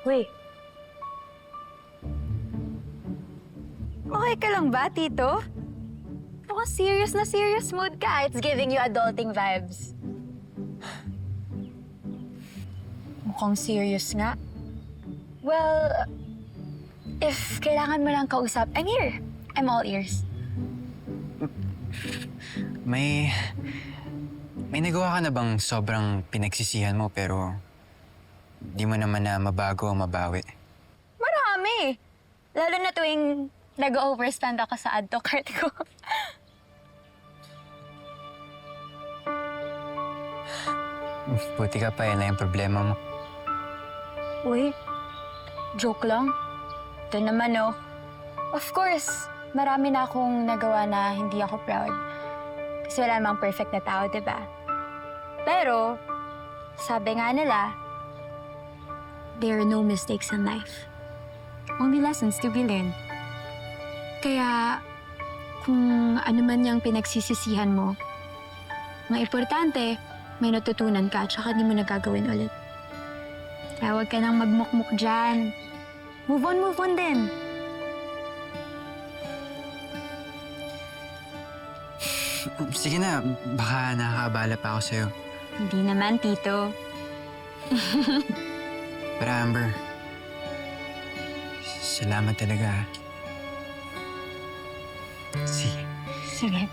Uy. Okay ka lang ba, Tito? Mukhang serious na serious mood ka. It's giving you adulting vibes. Mukhang serious nga. Well, if kailangan mo lang kausap, I'm here. I'm all ears. May nagawa ka na bang sobrang pinagsisihan mo pero di mo naman na mabago o mabawi? Marami. Lalo na tuwing nag-overspend ako sa add to cart ko. Buti ka pa, yan na yung problema mo. Uy, joke lang. Ito naman, oh. Of course, marami na akong nagawa na hindi ako proud. Kasi wala namang perfect na tao, diba? Pero, sabi nga nila, there are no mistakes in life. Only lessons to be learned. Kaya, kung ano man yung pinagsisisihan mo, ang importante, may natutunan ka at saka di mo nagagawin ulit. Kaya huwag ka nang magmukmuk dyan. Move on din. Sige na, baka nakakabala pa ako sa'yo. Hindi naman, Tito. Pero Amber, salamat talaga. Sige.